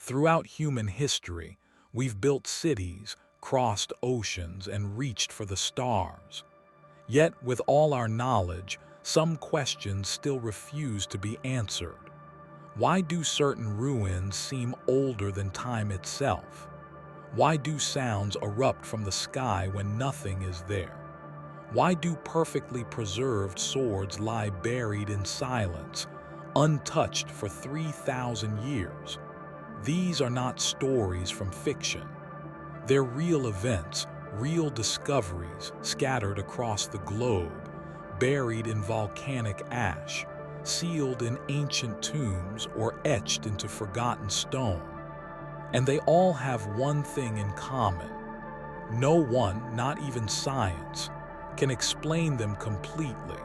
Throughout human history, we've built cities, crossed oceans, and reached for the stars. Yet, with all our knowledge, some questions still refuse to be answered. Why do certain ruins seem older than time itself? Why do sounds erupt from the sky when nothing is there? Why do perfectly preserved swords lie buried in silence, untouched for 3,000 years? These are not stories from fiction. They're real events, real discoveries scattered across the globe, buried in volcanic ash, sealed in ancient tombs, or etched into forgotten stone. And they all have one thing in common. No one, not even science, can explain them completely.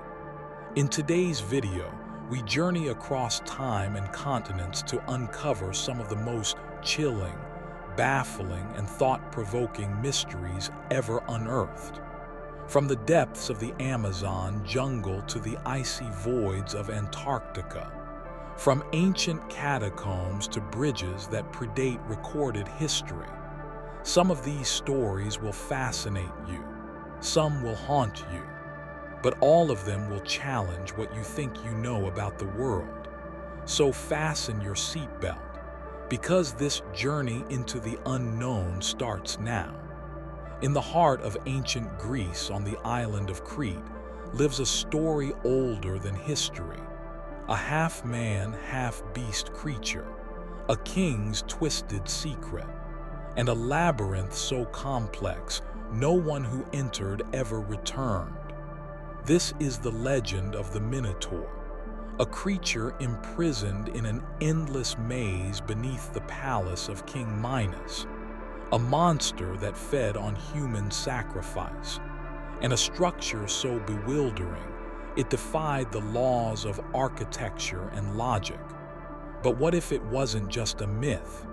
In today's video, we journey across time and continents to uncover some of the most chilling, baffling, and thought-provoking mysteries ever unearthed. From the depths of the Amazon jungle to the icy voids of Antarctica, from ancient catacombs to bridges that predate recorded history, some of these stories will fascinate you, some will haunt you, but all of them will challenge what you think you know about the world. So fasten your seatbelt, because this journey into the unknown starts now. In the heart of ancient Greece on the island of Crete lives a story older than history, a half-man, half-beast creature, a king's twisted secret, and a labyrinth so complex no one who entered ever returned. This is the legend of the Minotaur, a creature imprisoned in an endless maze beneath the palace of King Minos, a monster that fed on human sacrifice, and a structure so bewildering it defied the laws of architecture and logic. But what if it wasn't just a myth?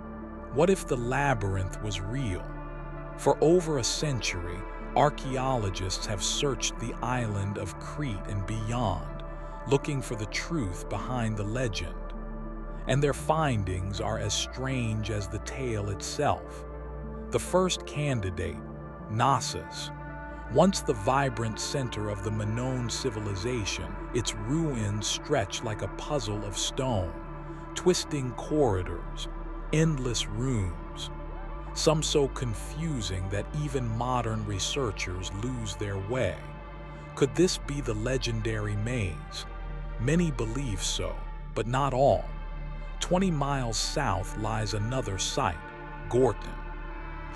What if the labyrinth was real? For over a century, archaeologists have searched the island of Crete and beyond, looking for the truth behind the legend. And their findings are as strange as the tale itself. The first candidate, Knossos, once the vibrant center of the Minoan civilization, its ruins stretch like a puzzle of stone, twisting corridors, endless rooms, some so confusing that even modern researchers lose their way. Could this be the legendary maze? Many believe so, but not all. 20 miles south lies another site, Gorton.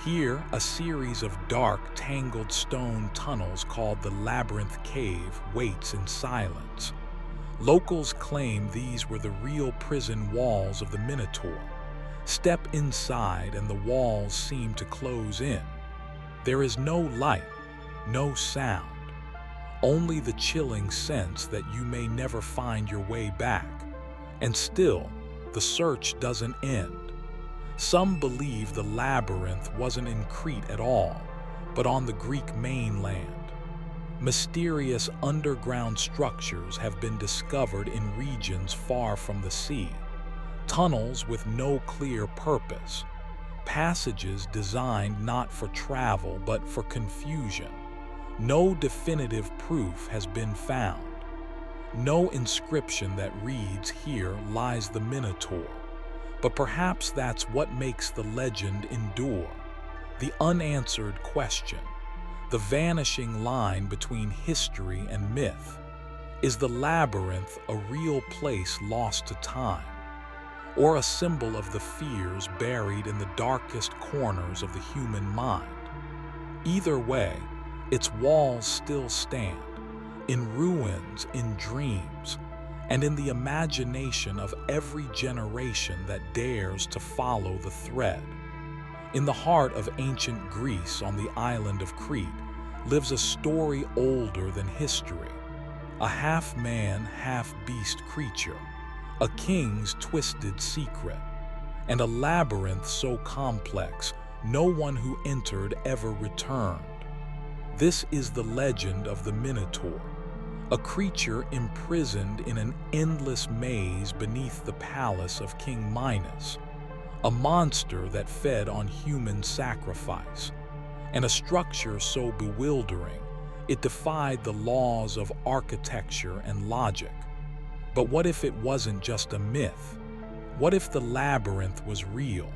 Here, a series of dark, tangled stone tunnels called the Labyrinth Cave waits in silence. Locals claim these were the real prison walls of the Minotaur. Step inside and the walls seem to close in. There is no light, no sound, only the chilling sense that you may never find your way back. And still, the search doesn't end. Some believe the labyrinth wasn't in Crete at all, but on the Greek mainland. Mysterious underground structures have been discovered in regions far from the sea. Tunnels with no clear purpose. Passages designed not for travel but for confusion. No definitive proof has been found. No inscription that reads, "Here lies the Minotaur." But perhaps that's what makes the legend endure. The unanswered question, the vanishing line between history and myth. Is the labyrinth a real place lost to time, or a symbol of the fears buried in the darkest corners of the human mind? Either way, its walls still stand, in ruins, in dreams, and in the imagination of every generation that dares to follow the thread. In the heart of ancient Greece on the island of Crete lives a story older than history, a half-man, half-beast creature, a king's twisted secret, and a labyrinth so complex no one who entered ever returned. This is the legend of the Minotaur, a creature imprisoned in an endless maze beneath the palace of King Minos, a monster that fed on human sacrifice, and a structure so bewildering it defied the laws of architecture and logic. But what if it wasn't just a myth? What if the labyrinth was real?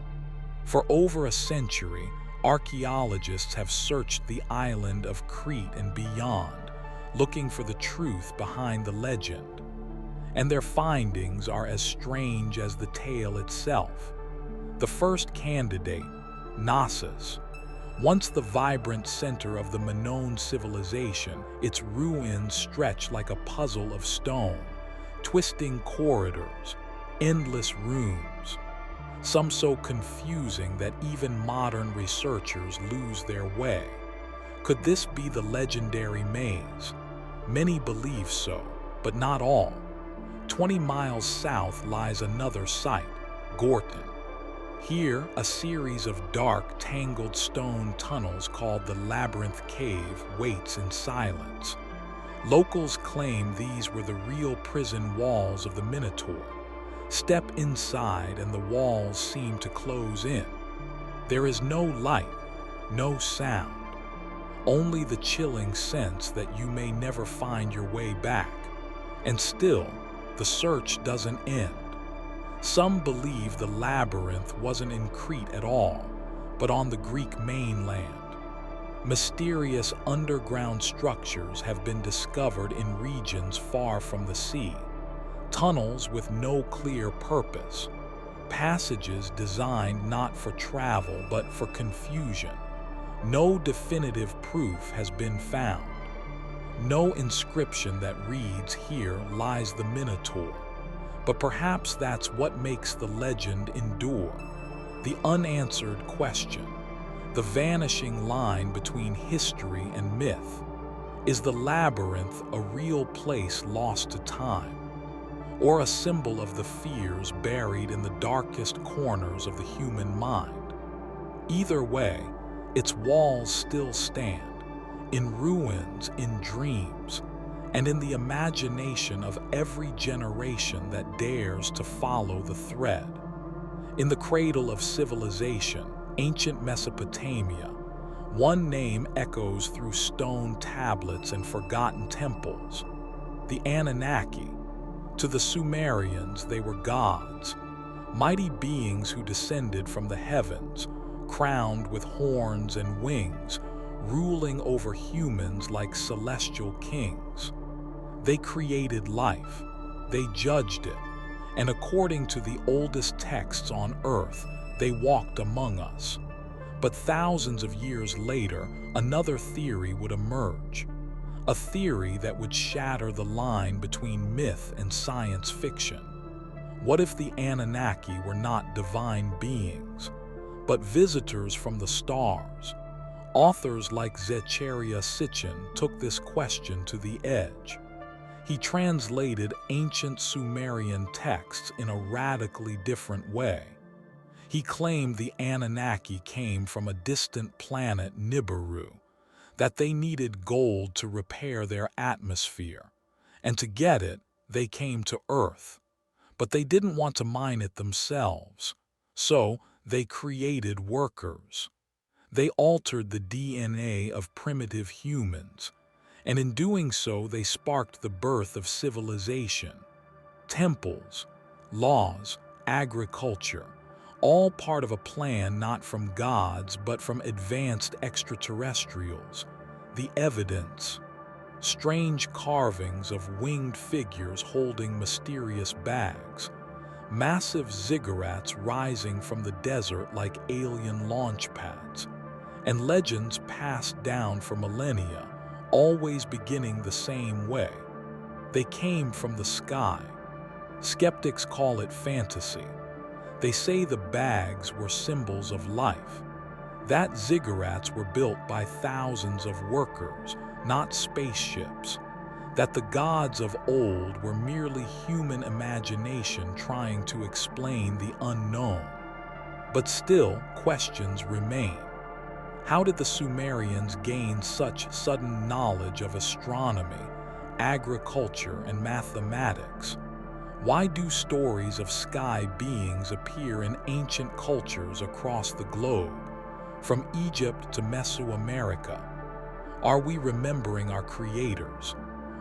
For over a century, archaeologists have searched the island of Crete and beyond, looking for the truth behind the legend. And their findings are as strange as the tale itself. The first candidate, Knossos, once the vibrant center of the Minoan civilization, its ruins stretch like a puzzle of stone, twisting corridors, endless rooms, some so confusing that even modern researchers lose their way. Could this be the legendary maze? Many believe so, but not all. 20 miles south lies another site, Gorton. Here, a series of dark, tangled stone tunnels called the Labyrinth Cave waits in silence. Locals claim these were the real prison walls of the Minotaur. Step inside and the walls seem to close in. There is no light, no sound, only the chilling sense that you may never find your way back. And still, the search doesn't end. Some believe the labyrinth wasn't in Crete at all, but on the Greek mainland. Mysterious underground structures have been discovered in regions far from the sea. Tunnels with no clear purpose. Passages designed not for travel but for confusion. No definitive proof has been found. No inscription that reads, "Here lies the Minotaur." But perhaps that's what makes the legend endure. The unanswered question, the vanishing line between history and myth. Is the labyrinth a real place lost to time, or a symbol of the fears buried in the darkest corners of the human mind? Either way, its walls still stand, in ruins, in dreams, and in the imagination of every generation that dares to follow the thread. In the cradle of civilization, ancient Mesopotamia, one name echoes through stone tablets and forgotten temples: the Anunnaki. To the Sumerians, they were gods, mighty beings who descended from the heavens, crowned with horns and wings, ruling over humans like celestial kings. They created life, they judged it, and according to the oldest texts on earth, they walked among us. But thousands of years later, another theory would emerge. A theory that would shatter the line between myth and science fiction. What if the Anunnaki were not divine beings, but visitors from the stars? Authors like Zecharia Sitchin took this question to the edge. He translated ancient Sumerian texts in a radically different way. He claimed the Anunnaki came from a distant planet, Nibiru, that they needed gold to repair their atmosphere, and to get it, they came to Earth. But they didn't want to mine it themselves, so they created workers. They altered the DNA of primitive humans, and in doing so, they sparked the birth of civilization. Temples, laws, agriculture, all part of a plan not from gods but from advanced extraterrestrials. The evidence: strange carvings of winged figures holding mysterious bags, massive ziggurats rising from the desert like alien launch pads, and legends passed down for millennia, always beginning the same way. They came from the sky. Skeptics call it fantasy. They say the bags were symbols of life, that ziggurats were built by thousands of workers, not spaceships, that the gods of old were merely human imagination trying to explain the unknown. But still, questions remain. How did the Sumerians gain such sudden knowledge of astronomy, agriculture, and mathematics? Why do stories of sky beings appear in ancient cultures across the globe, from Egypt to Mesoamerica? Are we remembering our creators,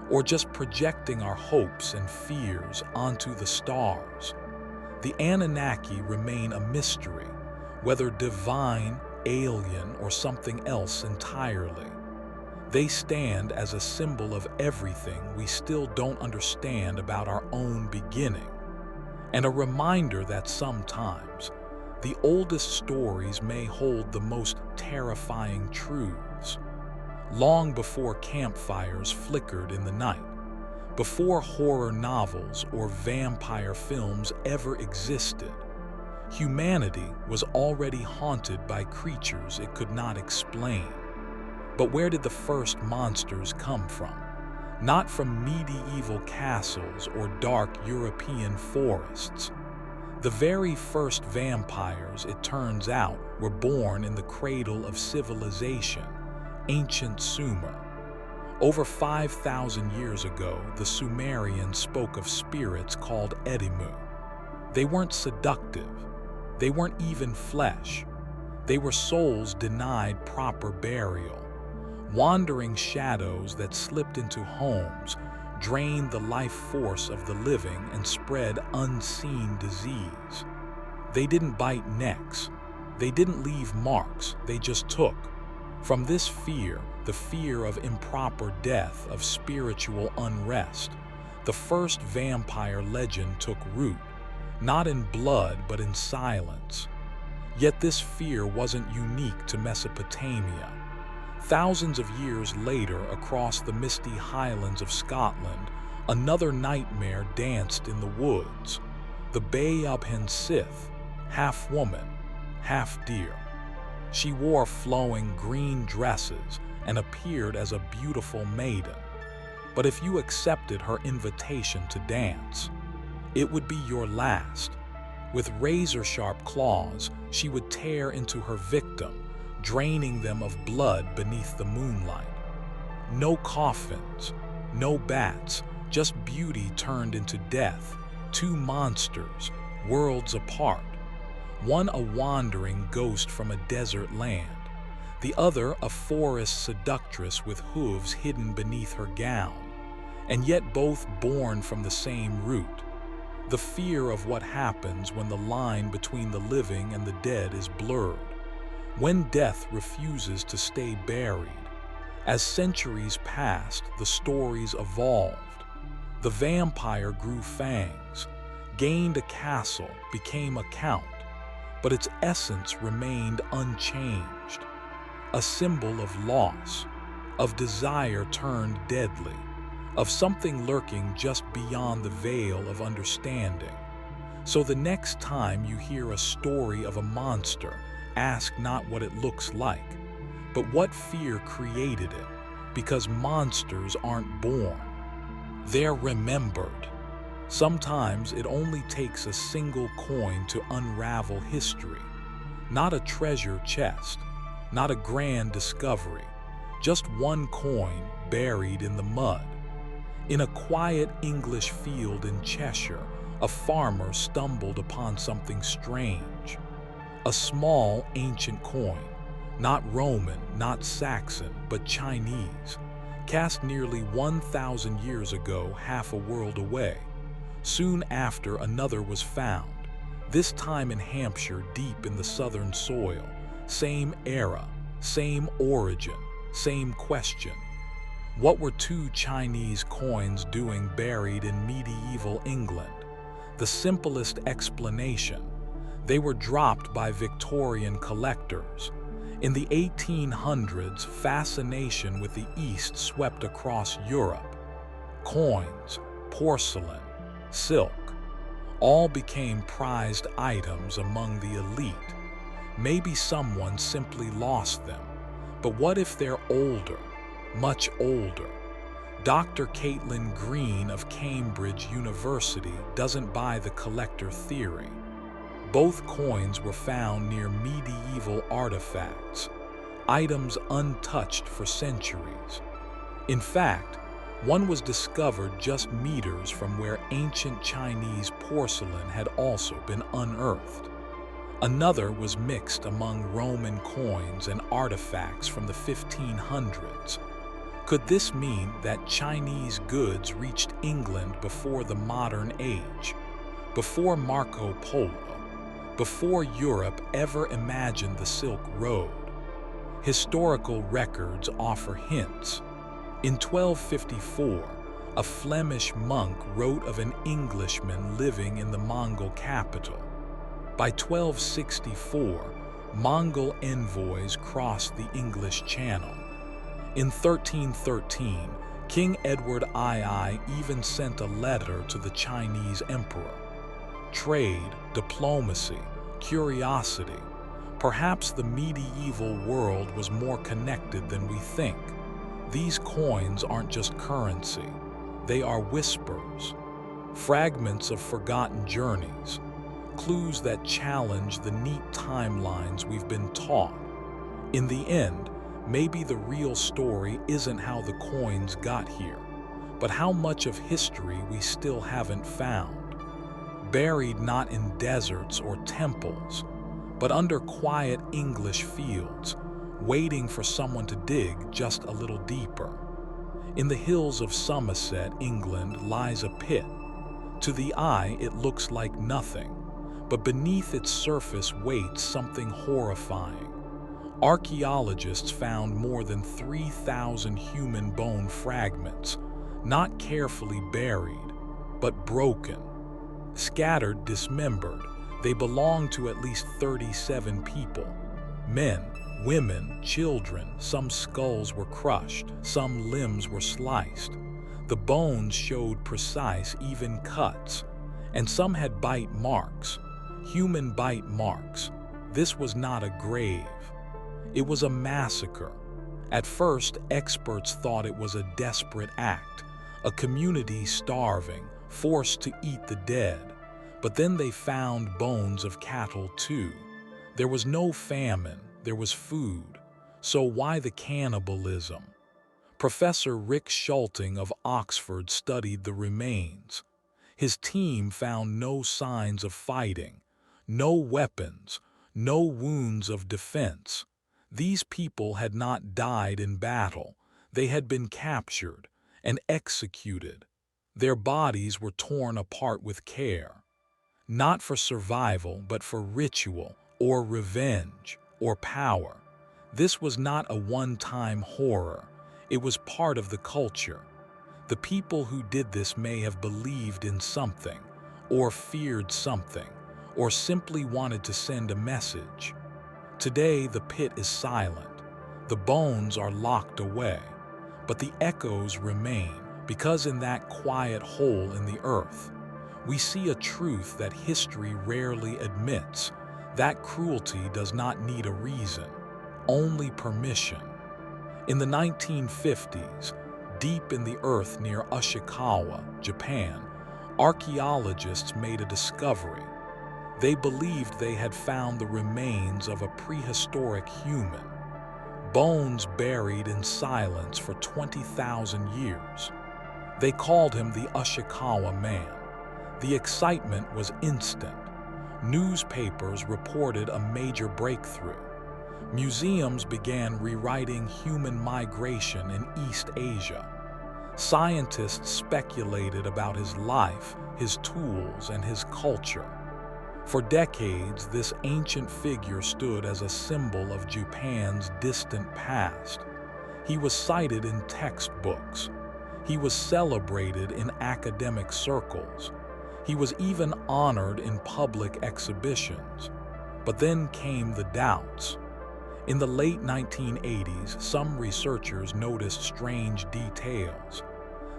or just projecting our hopes and fears onto the stars? The Anunnaki remain a mystery, whether divine, alien, or something else entirely. They stand as a symbol of everything we still don't understand about our own beginning, and a reminder that sometimes the oldest stories may hold the most terrifying truths. Long before campfires flickered in the night, before horror novels or vampire films ever existed, humanity was already haunted by creatures it could not explain. But where did the first monsters come from? Not from medieval castles or dark European forests. The very first vampires, it turns out, were born in the cradle of civilization, ancient Sumer. Over 5,000 years ago, the Sumerians spoke of spirits called Edimu. They weren't seductive. They weren't even flesh. They were souls denied proper burial. Wandering shadows that slipped into homes, drained the life force of the living, and spread unseen disease. They didn't bite necks. They didn't leave marks. They just took. From this fear, the fear of improper death, of spiritual unrest, the first vampire legend took root, not in blood but in silence. Yet this fear wasn't unique to Mesopotamia. Thousands of years later, across the misty highlands of Scotland, another nightmare danced in the woods. The Bay-Ab Sith, half woman, half deer. She wore flowing green dresses and appeared as a beautiful maiden. But if you accepted her invitation to dance, it would be your last. With razor-sharp claws, she would tear into her victim, draining them of blood beneath the moonlight. No coffins, no bats, just beauty turned into death. Two monsters, worlds apart. One a wandering ghost from a desert land, the other a forest seductress with hooves hidden beneath her gown, and yet both born from the same root. The fear of what happens when the line between the living and the dead is blurred. When death refuses to stay buried. As centuries passed, the stories evolved. The vampire grew fangs, gained a castle, became a count, but its essence remained unchanged. A symbol of loss, of desire turned deadly, of something lurking just beyond the veil of understanding. So the next time you hear a story of a monster, ask not what it looks like, but what fear created it, because monsters aren't born. They're remembered. Sometimes it only takes a single coin to unravel history. Not a treasure chest, not a grand discovery, just one coin buried in the mud. In a quiet English field in Cheshire, a farmer stumbled upon something strange. A small, ancient coin, not Roman, not Saxon, but Chinese, cast nearly 1,000 years ago, half a world away. Soon after, another was found, this time in Hampshire, deep in the southern soil. Same era, same origin, same question. What were two Chinese coins doing buried in medieval England? The simplest explanation: they were dropped by Victorian collectors. In the 1800s, fascination with the East swept across Europe. Coins, porcelain, silk, all became prized items among the elite. Maybe someone simply lost them. But what if they're older, much older? Dr. Caitlin Green of Cambridge University doesn't buy the collector theory. Both coins were found near medieval artifacts, items untouched for centuries. In fact, One was discovered just meters from where ancient Chinese porcelain had also been unearthed. Another was mixed among Roman coins and artifacts from the 1500s. Could this mean that Chinese goods reached England before the modern age, before Marco Polo, before Europe ever imagined the Silk Road? Historical records offer hints. In 1254, a Flemish monk wrote of an Englishman living in the Mongol capital. By 1264, Mongol envoys crossed the English Channel. In 1313, King Edward II even sent a letter to the Chinese emperor. Trade, diplomacy, curiosity. Perhaps the medieval world was more connected than we think. These coins aren't just currency. They are whispers, fragments of forgotten journeys, clues that challenge the neat timelines we've been taught. In the end, maybe the real story isn't how the coins got here, but how much of history we still haven't found. Buried not in deserts or temples, but under quiet English fields, waiting for someone to dig just a little deeper. In the hills of Somerset, England, lies a pit. To the eye, it looks like nothing, but beneath its surface waits something horrifying. Archaeologists found more than 3,000 human bone fragments, not carefully buried, but broken. Scattered, dismembered, they belong to at least 37 people. Men, women, children. Some skulls were crushed, some limbs were sliced. The bones showed precise, even cuts, and some had bite marks, human bite marks. This was not a grave. It was a massacre. At first, experts thought it was a desperate act, a community starving, forced to eat the dead. But then they found bones of cattle too. There was no famine, there was food. So why the cannibalism? Professor Rick Schulting of Oxford studied the remains. His team found no signs of fighting, no weapons, no wounds of defense. These people had not died in battle. They had been captured and executed. Their bodies were torn apart with care, not for survival, but for ritual or revenge or power. This was not a one-time horror. It was part of the culture. The people who did this may have believed in something, or feared something, or simply wanted to send a message. Today, the pit is silent. The bones are locked away, but the echoes remain, because in that quiet hole in the earth, we see a truth that history rarely admits. That cruelty does not need a reason, only permission. In the 1950s, deep in the earth near Ishikawa, Japan, archaeologists made a discovery. They believed they had found the remains of a prehistoric human, bones buried in silence for 20,000 years. They called him the Ishikawa Man. The excitement was instant. Newspapers reported a major breakthrough. Museums began rewriting human migration in East Asia. Scientists speculated about his life, his tools, and his culture. For decades, this ancient figure stood as a symbol of Japan's distant past. He was cited in textbooks. He was celebrated in academic circles. He was even honored in public exhibitions. But then came the doubts. In the late 1980s, some researchers noticed strange details.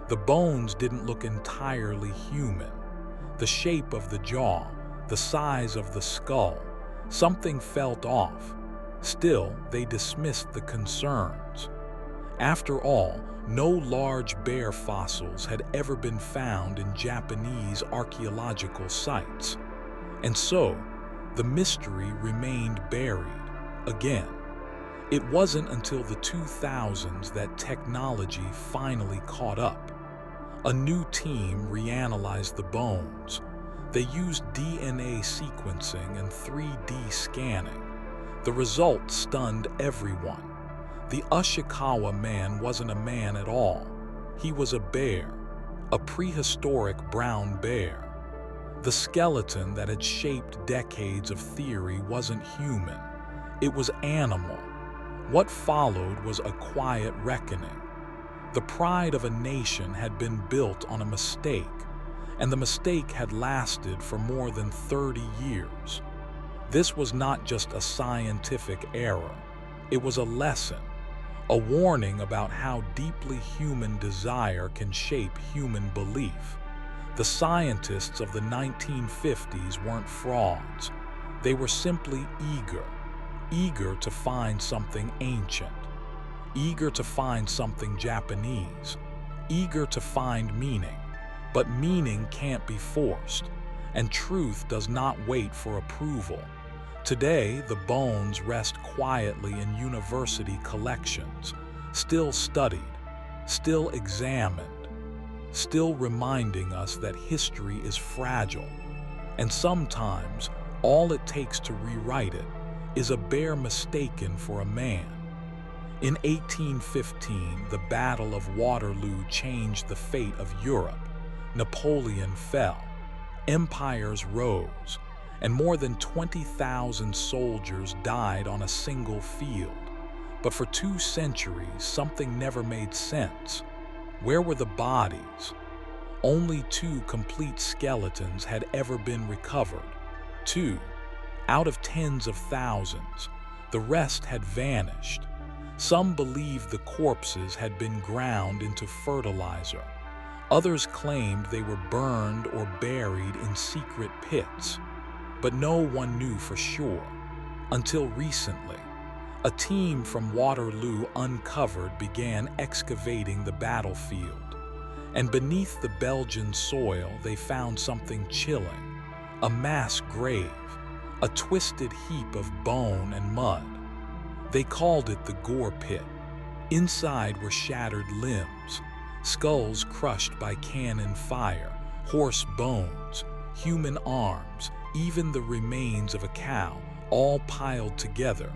The bones didn't look entirely human. The shape of the jaw, the size of the skull, something felt off. Still, they dismissed the concerns. After all, no large bear fossils had ever been found in Japanese archaeological sites. And so, the mystery remained buried again. It wasn't until the 2000s that technology finally caught up. A new team reanalyzed the bones. They used DNA sequencing and 3D scanning. The results stunned everyone. The Ushikawa man wasn't a man at all. He was a bear, a prehistoric brown bear. The skeleton that had shaped decades of theory wasn't human. It was animal. What followed was a quiet reckoning. The pride of a nation had been built on a mistake, and the mistake had lasted for more than 30 years. This was not just a scientific error. It was a lesson, a warning about how deeply human desire can shape human belief. The scientists of the 1950s weren't frauds. They were simply eager to find something ancient, eager to find something Japanese, eager to find meaning. But meaning can't be forced, and truth does not wait for approval. Today, the bones rest quietly in university collections, still studied, still examined, still reminding us that history is fragile, and sometimes all it takes to rewrite it is a bear mistaken for a man. In 1815, the Battle of Waterloo changed the fate of Europe. Napoleon fell, empires rose, and more than 20,000 soldiers died on a single field. But for 2 centuries, something never made sense. Where were the bodies? Only 2 complete skeletons had ever been recovered. 2 out of tens of thousands. The rest had vanished. Some believed the corpses had been ground into fertilizer. Others claimed they were burned or buried in secret pits. But no one knew for sure. Until recently, a team from Waterloo Uncovered began excavating the battlefield. And beneath the Belgian soil, they found something chilling. A mass grave, a twisted heap of bone and mud. They called it the Gore Pit. Inside were shattered limbs, skulls crushed by cannon fire, horse bones, human arms, even the remains of a cow, all piled together.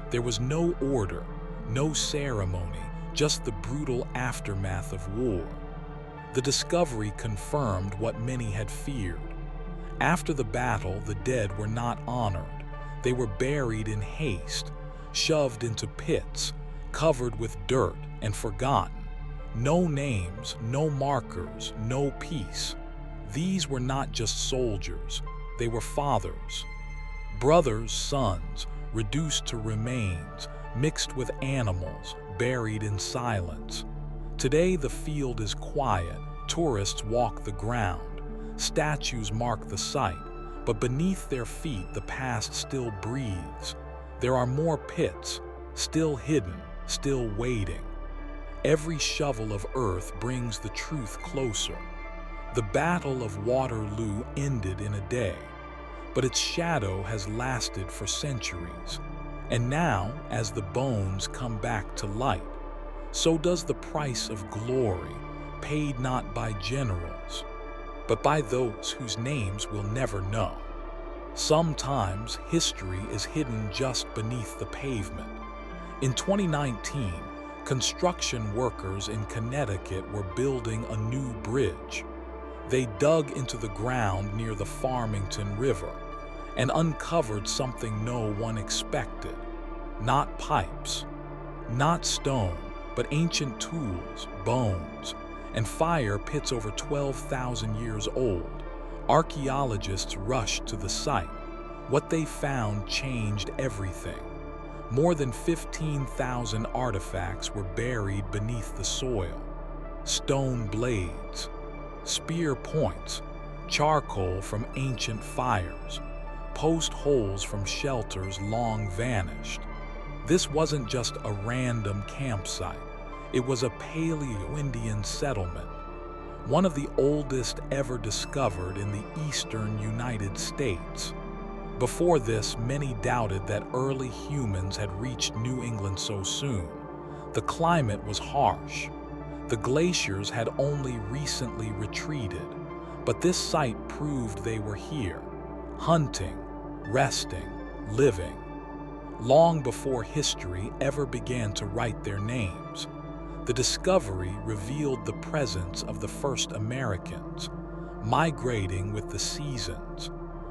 There was no order, no ceremony, just the brutal aftermath of war. The discovery confirmed what many had feared. After the battle, the dead were not honored. They were buried in haste, shoved into pits, covered with dirt and forgotten. No names, no markers, no peace. These were not just soldiers, they were fathers, brothers, sons, reduced to remains, mixed with animals, buried in silence. Today the field is quiet, tourists walk the ground, statues mark the site, but beneath their feet the past still breathes. There are more pits, still hidden, still waiting. Every shovel of earth brings the truth closer. The Battle of Waterloo ended in a day, but its shadow has lasted for centuries. And now, as the bones come back to light, so does the price of glory, paid not by generals, but by those whose names we'll never know. Sometimes history is hidden just beneath the pavement. In 2019, construction workers in Connecticut were building a new bridge. They dug into the ground near the Farmington River and uncovered something no one expected. Not pipes, not stone, but ancient tools, bones, and fire pits over 12,000 years old. Archaeologists rushed to the site. What they found changed everything. More than 15,000 artifacts were buried beneath the soil. Stone blades, spear points, charcoal from ancient fires, post holes from shelters long vanished. This wasn't just a random campsite. It was a Paleo-Indian settlement, one of the oldest ever discovered in the eastern United States. Before this, many doubted that early humans had reached New England so soon. The climate was harsh. The glaciers had only recently retreated, but this site proved they were here, hunting, resting, living, long before history ever began to write their names. The discovery revealed the presence of the first Americans, migrating with the seasons,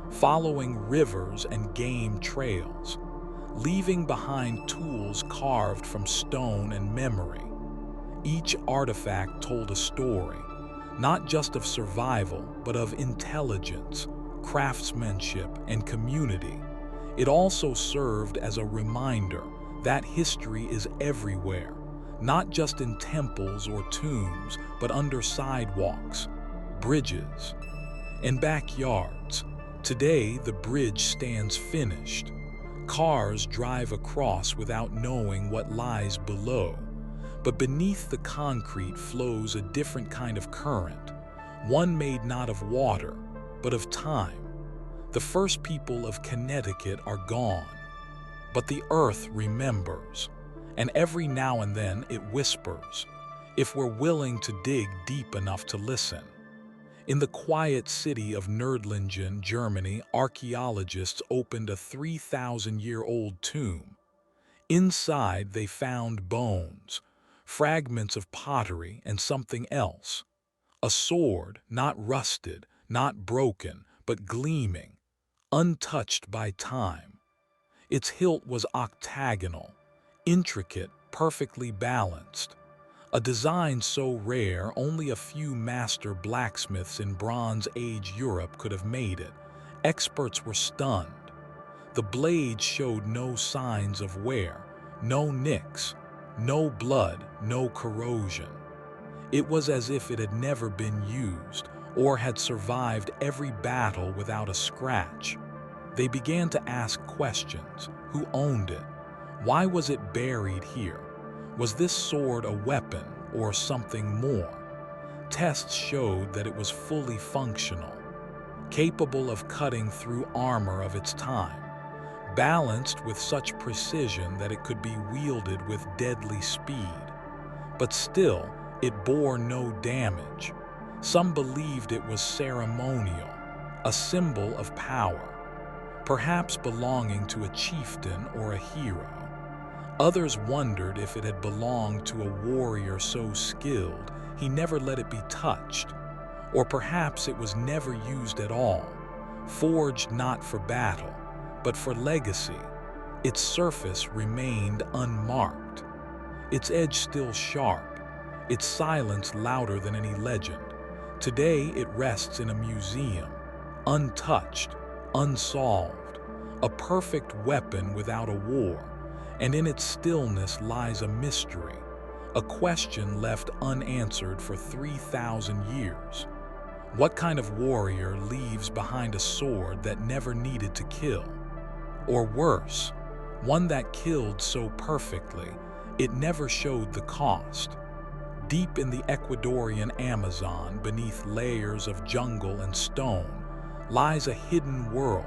following rivers and game trails, leaving behind tools carved from stone and memory. Each artifact told a story, not just of survival, but of intelligence, craftsmanship, and community. It also served as a reminder that history is everywhere, not just in temples or tombs, but under sidewalks, bridges, and backyards. Today, the bridge stands finished. Cars drive across without knowing what lies below. But beneath the concrete flows a different kind of current, one made not of water, but of time. The first people of Connecticut are gone, but the earth remembers, and every now and then it whispers, if we're willing to dig deep enough to listen. In the quiet city of Nördlingen, Germany, archaeologists opened a 3,000-year-old tomb. Inside, they found bones, fragments of pottery, and something else. A sword, not rusted, not broken, but gleaming, untouched by time. Its hilt was octagonal, intricate, perfectly balanced. A design so rare only a few master blacksmiths in Bronze Age Europe could have made it. Experts were stunned. The blade showed no signs of wear, no nicks, no blood, no corrosion. It was as if it had never been used or had survived every battle without a scratch. They began to ask questions. Who owned it? Why was it buried here? Was this sword a weapon or something more? Tests showed that it was fully functional, capable of cutting through armor of its time, balanced with such precision that it could be wielded with deadly speed. But still, it bore no damage. Some believed it was ceremonial, a symbol of power, perhaps belonging to a chieftain or a hero. Others wondered if it had belonged to a warrior so skilled he never let it be touched, or perhaps it was never used at all, forged not for battle, but for legacy. Its surface remained unmarked, its edge still sharp, its silence louder than any legend. Today it rests in a museum, untouched, unsolved, a perfect weapon without a war, and in its stillness lies a mystery, a question left unanswered for 3,000 years. What kind of warrior leaves behind a sword that never needed to kill? Or worse, one that killed so perfectly, it never showed the cost. Deep in the Ecuadorian Amazon, beneath layers of jungle and stone, lies a hidden world,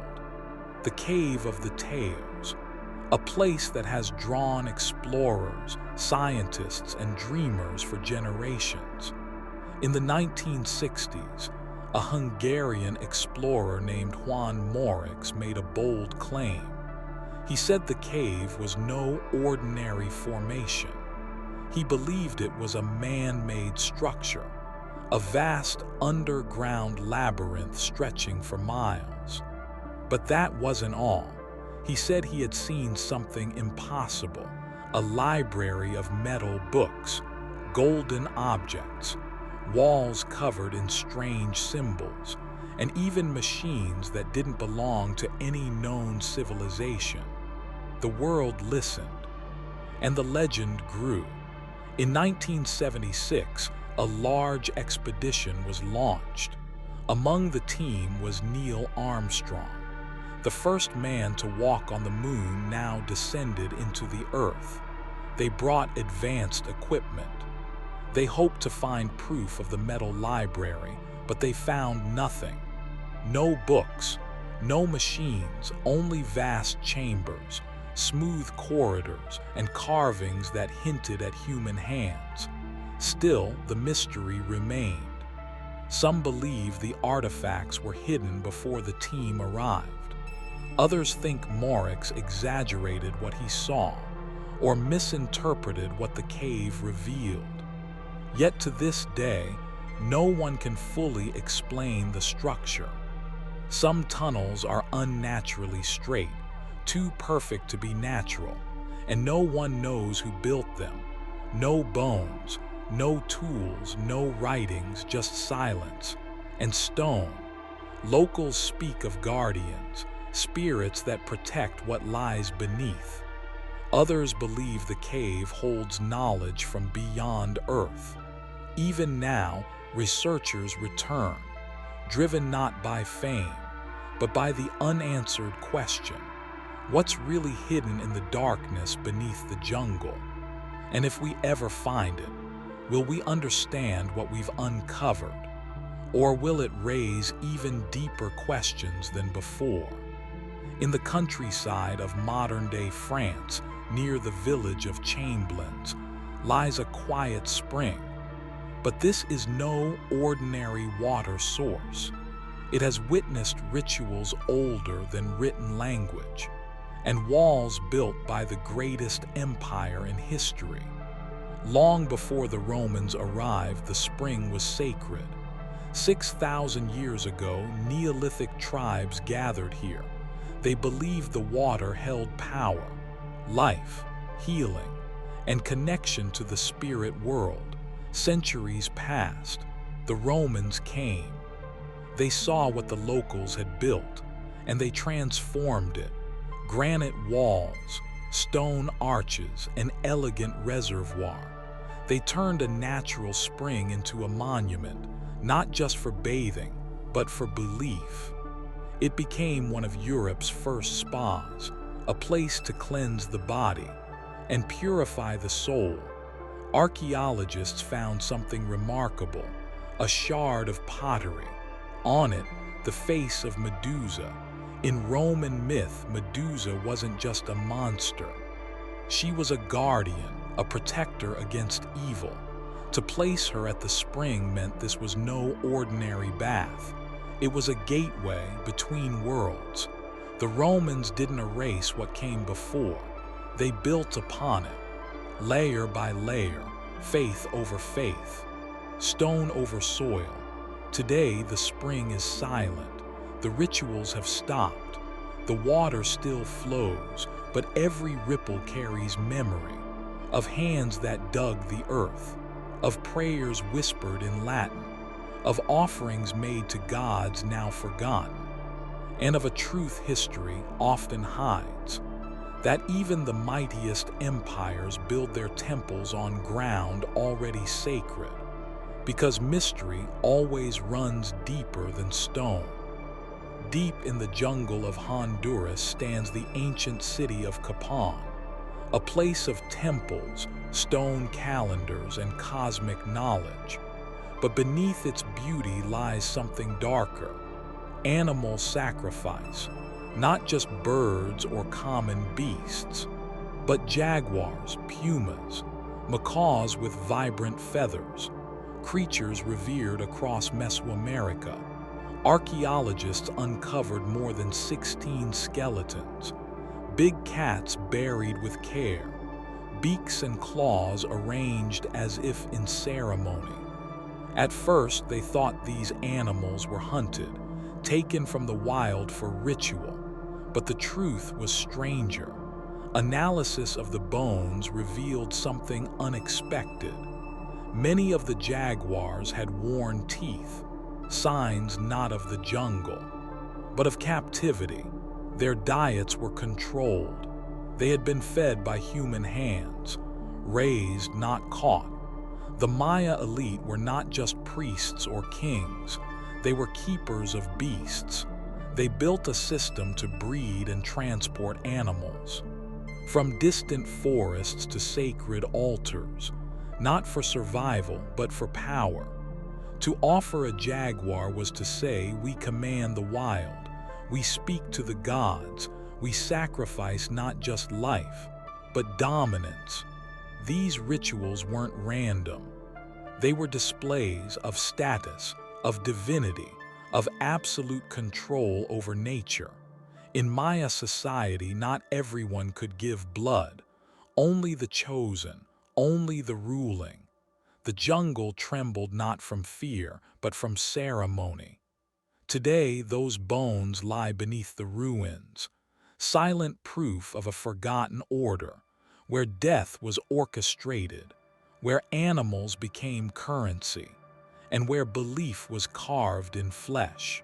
the Cave of the Tales, a place that has drawn explorers, scientists, and dreamers for generations. In the 1960s, a Hungarian explorer named Juan Morix made a bold claim. He said the cave was no ordinary formation. He believed it was a man-made structure, a vast underground labyrinth stretching for miles. But that wasn't all. He said he had seen something impossible, a library of metal books, golden objects, walls covered in strange symbols, and even machines that didn't belong to any known civilization. The world listened, and the legend grew. In 1976, a large expedition was launched. Among the team was Neil Armstrong. The first man to walk on the moon now descended into the Earth. They brought advanced equipment. They hoped to find proof of the metal library, but they found nothing. No books, No machines, only vast chambers, smooth corridors, and carvings that hinted at human hands. Still, the mystery remained. Some believe the artifacts were hidden before the team arrived. Others think Morix exaggerated what he saw or misinterpreted what the cave revealed. Yet to this day, no one can fully explain the structure. Some tunnels are unnaturally straight, too perfect to be natural, and no one knows who built them. No bones, no tools, no writings, just silence and stone. Locals speak of guardians, spirits that protect what lies beneath. Others believe the cave holds knowledge from beyond Earth. Even now, researchers return, driven not by fame, but by the unanswered question: what's really hidden in the darkness beneath the jungle? And if we ever find it, will we understand what we've uncovered? Or will it raise even deeper questions than before? In the countryside of modern-day France, near the village of Chamblins, lies a quiet spring. But this is no ordinary water source. It has witnessed rituals older than written language, and walls built by the greatest empire in history. Long before the Romans arrived, the spring was sacred. 6,000 years ago, Neolithic tribes gathered here. They believed the water held power, life, healing, and connection to the spirit world. Centuries passed. The Romans came. They saw what the locals had built, and they transformed it. Granite walls, stone arches, an elegant reservoir. They turned a natural spring into a monument, not just for bathing, but for belief. It became one of Europe's first spas, a place to cleanse the body and purify the soul. Archaeologists found something remarkable: a shard of pottery. On it, the face of Medusa. In Roman myth, Medusa wasn't just a monster. She was a guardian, a protector against evil. To place her at the spring meant this was no ordinary bath. It was a gateway between worlds. The Romans didn't erase what came before. They built upon it, layer by layer, faith over faith, stone over soil. Today, the spring is silent. The rituals have stopped. The water still flows, but every ripple carries memory of hands that dug the earth, of prayers whispered in Latin, of offerings made to gods now forgotten, and of a truth history often hides: that even the mightiest empires build their temples on ground already sacred, because mystery always runs deeper than stone. Deep in the jungle of Honduras stands the ancient city of Capon, a place of temples, stone calendars, and cosmic knowledge. But beneath its beauty lies something darker: animal sacrifice. Not just birds or common beasts, but jaguars, pumas, macaws with vibrant feathers, creatures revered across Mesoamerica. Archaeologists uncovered more than 16 skeletons, big cats buried with care, beaks and claws arranged as if in ceremony. At first, they thought these animals were hunted, taken from the wild for ritual. But the truth was stranger. Analysis of the bones revealed something unexpected. Many of the jaguars had worn teeth, signs not of the jungle, but of captivity. Their diets were controlled. They had been fed by human hands, raised, not caught. The Maya elite were not just priests or kings. They were keepers of beasts. They built a system to breed and transport animals, from distant forests to sacred altars, not for survival, but for power. To offer a jaguar was to say, "We command the wild. We speak to the gods. We sacrifice not just life, but dominance. These rituals weren't random. They were displays of status, of divinity, of absolute control over nature. In Maya society, not everyone could give blood. Only the chosen, only the ruling. The jungle trembled not from fear, but from ceremony. Today, those bones lie beneath the ruins, silent proof of a forgotten order, where death was orchestrated, where animals became currency, and where belief was carved in flesh.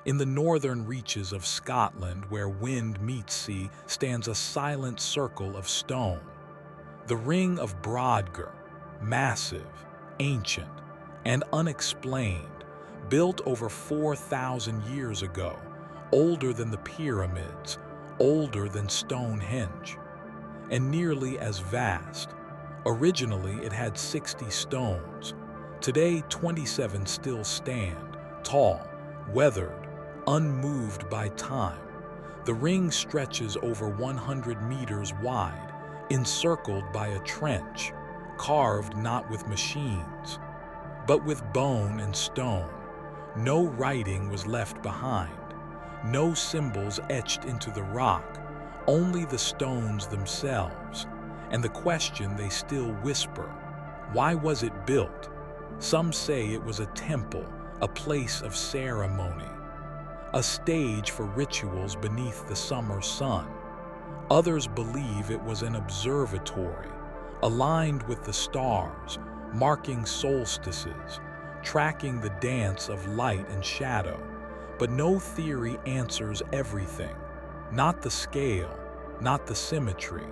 In the northern reaches of Scotland, where wind meets sea, stands a silent circle of stone. The Ring of Brodgar, massive, ancient, and unexplained, built over 4,000 years ago, older than the pyramids, older than Stonehenge, and nearly as vast. Originally, it had 60 stones. Today, 27 still stand, tall, weathered, unmoved by time. The ring stretches over 100 meters wide, encircled by a trench, carved not with machines, but with bone and stone. No writing was left behind, no symbols etched into the rock, only the stones themselves, and the question they still whisper: why was it built? Some say it was a temple, a place of ceremony, a stage for rituals beneath the summer sun. Others believe it was an observatory, aligned with the stars, marking solstices, tracking the dance of light and shadow. But no theory answers everything. Not the scale, not the symmetry,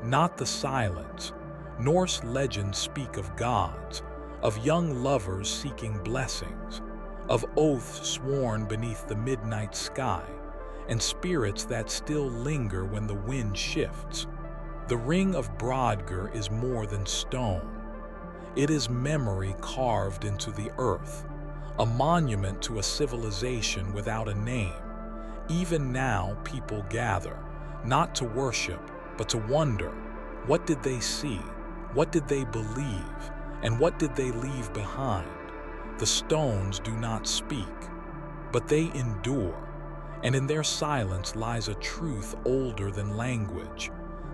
not the silence. Norse legends speak of gods, of young lovers seeking blessings, of oaths sworn beneath the midnight sky, and spirits that still linger when the wind shifts. The Ring of Brodgar is more than stone. It is memory carved into the earth, a monument to a civilization without a name. Even now, people gather, not to worship, but to wonder. What did they see? What did they believe? And what did they leave behind? The stones do not speak, but they endure, and in their silence lies a truth older than language.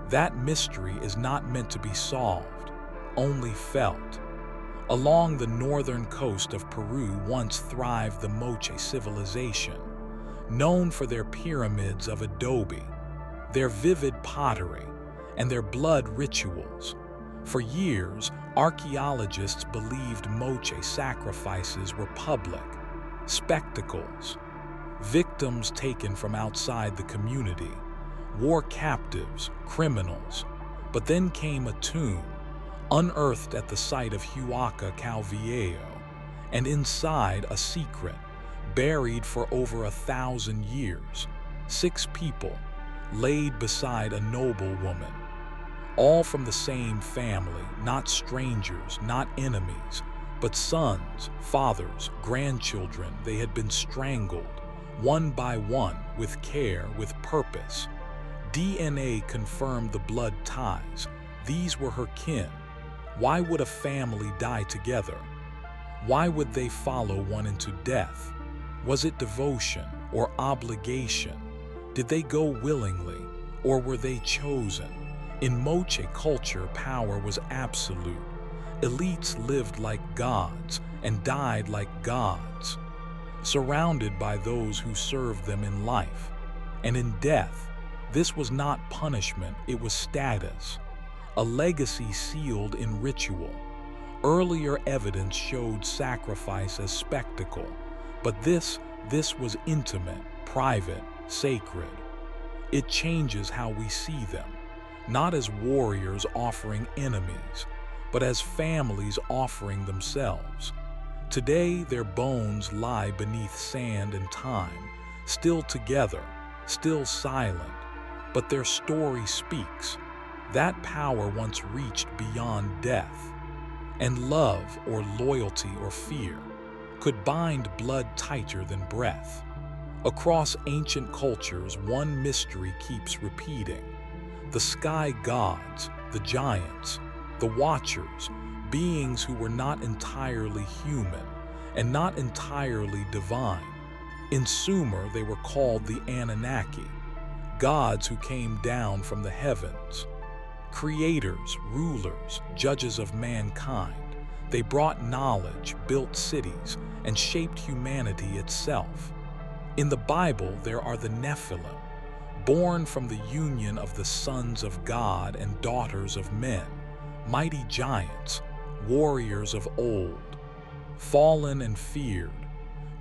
That mystery is not meant to be solved, only felt. Along the northern coast of Peru once thrived the Moche civilization, known for their pyramids of adobe, their vivid pottery, and their blood rituals. For years, archaeologists believed Moche sacrifices were public, spectacles, victims taken from outside the community, war captives, criminals. But then came a tomb, unearthed at the site of Huaca Calviejo, and inside a secret, buried for over 1,000 years. 6 people, laid beside a noble woman, all from the same family, not strangers, not enemies, but sons, fathers, grandchildren. They had been strangled, one by one, with care, with purpose. DNA confirmed the blood ties. These were her kin. Why would a family die together? Why would they follow one into death? Was it devotion or obligation? Did they go willingly, or were they chosen? In Moche culture, power was absolute. Elites lived like gods and died like gods, surrounded by those who served them in life. And in death, this was not punishment, it was status, a legacy sealed in ritual. Earlier evidence showed sacrifice as spectacle, but this was intimate, private, sacred. It changes how we see them, not as warriors offering enemies, but as families offering themselves. Today, their bones lie beneath sand and time, still together, still silent, but their story speaks. That power once reached beyond death, and love or loyalty or fear could bind blood tighter than breath. Across ancient cultures, one mystery keeps repeating. The sky gods, the giants, the watchers, beings who were not entirely human and not entirely divine. In Sumer, they were called the Anunnaki, gods who came down from the heavens. Creators, rulers, judges of mankind, they brought knowledge, built cities, and shaped humanity itself. In the Bible, there are the Nephilim, born from the union of the sons of God and daughters of men, mighty giants, warriors of old, fallen and feared.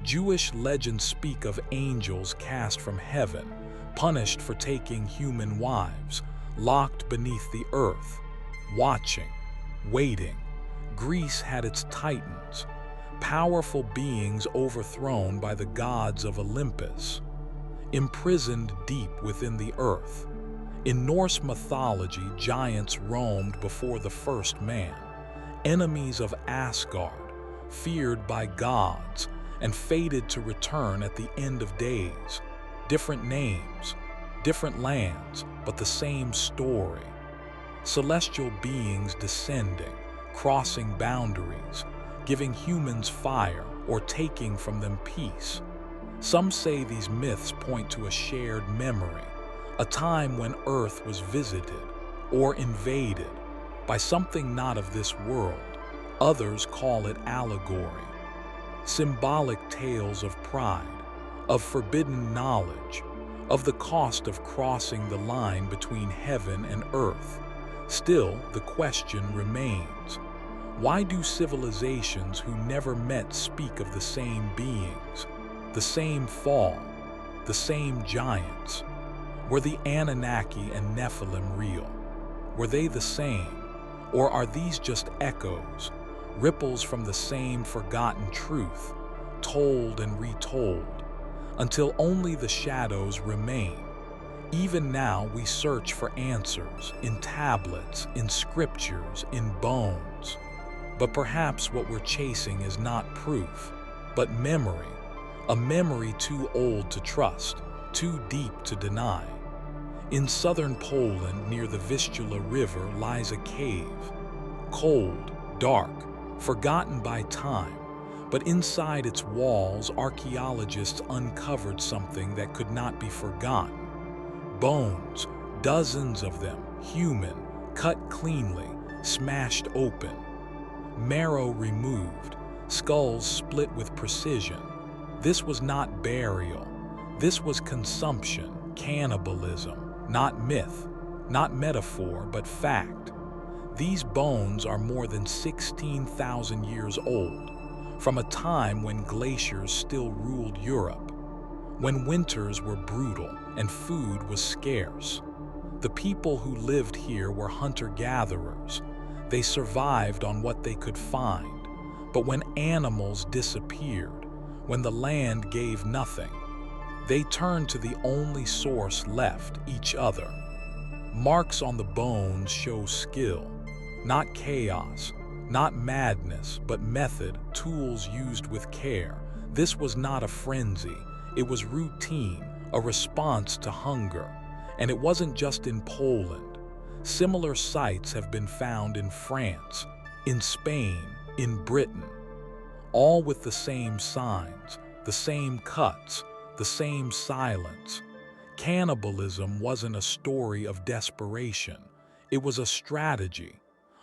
Jewish legends speak of angels cast from heaven, punished for taking human wives, locked beneath the earth, watching, waiting. Greece had its titans, powerful beings overthrown by the gods of Olympus, imprisoned deep within the earth. In Norse mythology, giants roamed before the first man, enemies of Asgard, feared by gods, and fated to return at the end of days. Different names, different lands, but the same story. Celestial beings descending, crossing boundaries, giving humans fire or taking from them peace. Some say these myths point to a shared memory, a time when Earth was visited or invaded by something not of this world. Others call it allegory, symbolic tales of pride, of forbidden knowledge, of the cost of crossing the line between heaven and earth. Still, the question remains. Why do civilizations who never met speak of the same beings, the same fall, the same giants? Were the Anunnaki and Nephilim real? Were they the same? Or are these just echoes, ripples from the same forgotten truth, told and retold, until only the shadows remain? Even now we search for answers in tablets, in scriptures, in bones. But perhaps what we're chasing is not proof, but memory, a memory too old to trust, too deep to deny. In southern Poland, near the Vistula River, lies a cave, cold, dark, forgotten by time, but inside its walls, archaeologists uncovered something that could not be forgotten. Bones, dozens of them, human, cut cleanly, smashed open. Marrow removed, skulls split with precision. This was not burial. This was consumption, cannibalism, not myth, not metaphor, but fact. These bones are more than 16,000 years old, from a time when glaciers still ruled Europe, when winters were brutal and food was scarce. The people who lived here were hunter-gatherers. They survived on what they could find. But when animals disappeared, when the land gave nothing, they turned to the only source left, each other. Marks on the bones show skill, not chaos, not madness, but method, tools used with care. This was not a frenzy. It was routine, a response to hunger. And it wasn't just in Poland. Similar sites have been found in France, in Spain, in Britain, all with the same signs, the same cuts, the same silence. Cannibalism wasn't a story of desperation. It was a strategy,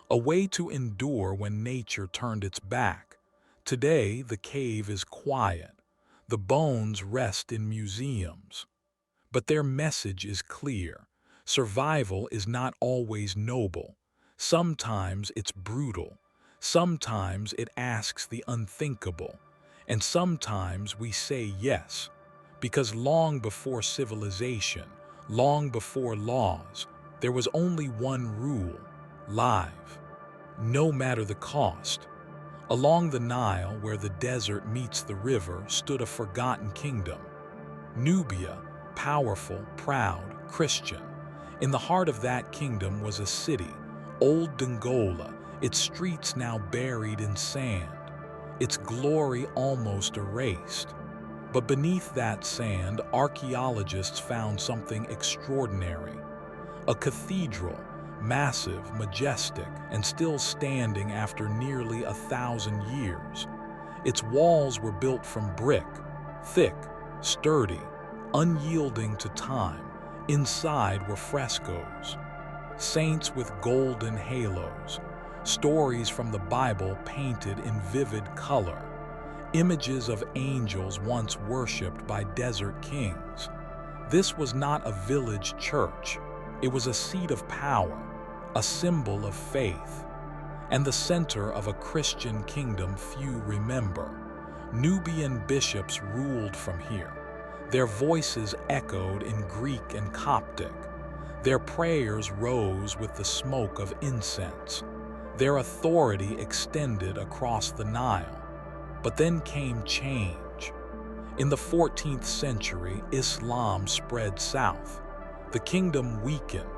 a way to endure when nature turned its back. Today, the cave is quiet. The bones rest in museums. But their message is clear. Survival is not always noble. Sometimes it's brutal. Sometimes it asks the unthinkable. And sometimes we say yes. Because long before civilization, long before laws, there was only one rule: live, no matter the cost. Along the Nile, where the desert meets the river, stood a forgotten kingdom. Nubia, powerful, proud, Christian. In the heart of that kingdom was a city, Old Dongola, its streets now buried in sand, its glory almost erased. But beneath that sand, archaeologists found something extraordinary. A cathedral, massive, majestic, and still standing after nearly 1,000 years. Its walls were built from brick, thick, sturdy, unyielding to time. Inside were frescoes, saints with golden halos, stories from the Bible painted in vivid color, images of angels once worshipped by desert kings. This was not a village church. It was a seat of power, a symbol of faith, and the center of a Christian kingdom few remember. Nubian bishops ruled from here. Their voices echoed in Greek and Coptic. Their prayers rose with the smoke of incense. Their authority extended across the Nile. But then came change. In the 14th century, Islam spread south. The kingdom weakened.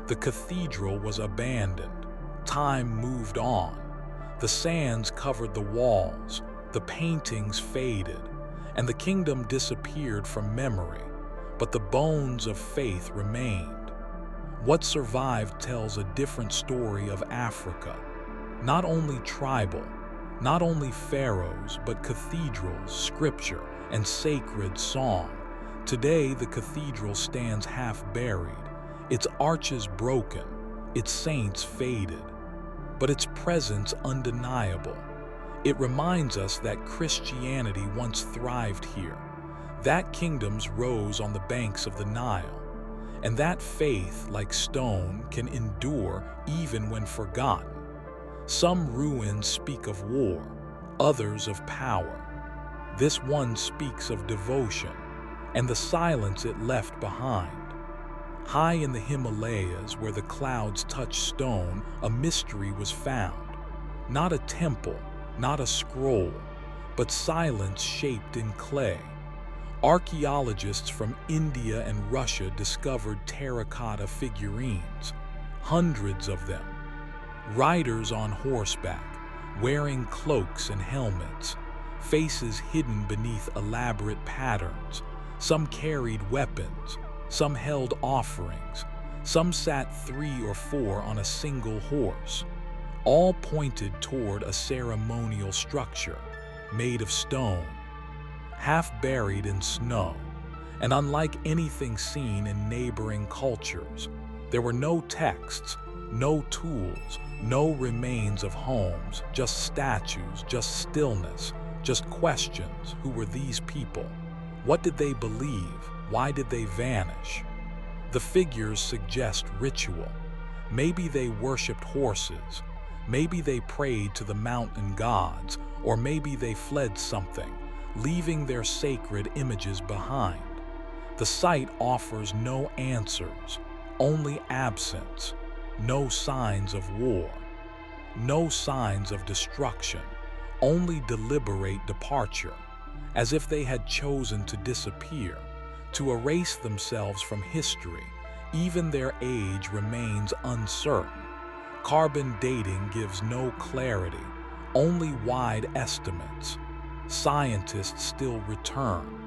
The cathedral was abandoned. Time moved on. The sands covered the walls. The paintings faded. And the kingdom disappeared from memory. But the bones of faith remained. What survived tells a different story of Africa. Not only tribal, not only pharaohs, but cathedrals, scripture, and sacred song. Today, the cathedral stands half-buried, its arches broken, its saints faded, but its presence undeniable. It reminds us that Christianity once thrived here, that kingdoms rose on the banks of the Nile, and that faith, like stone, can endure even when forgotten. Some ruins speak of war, others of power. This one speaks of devotion, and the silence it left behind. High in the Himalayas, where the clouds touch stone, a mystery was found. Not a temple, not a scroll, but silence shaped in clay. Archaeologists from India and Russia discovered terracotta figurines, hundreds of them. Riders on horseback, wearing cloaks and helmets, faces hidden beneath elaborate patterns. Some carried weapons, some held offerings, some sat 3 or 4 on a single horse. All pointed toward a ceremonial structure, made of stone, half buried in snow. And unlike anything seen in neighboring cultures, there were no texts, no tools, no remains of homes, just statues, just stillness, just questions. Who were these people? What did they believe? Why did they vanish? The figures suggest ritual. Maybe they worshipped horses. Maybe they prayed to the mountain gods, or maybe they fled something, leaving their sacred images behind. The site offers no answers, only absence, no signs of war, no signs of destruction, only deliberate departure, as if they had chosen to disappear, to erase themselves from history. Even their age remains uncertain. Carbon dating gives no clarity, only wide estimates. Scientists still return,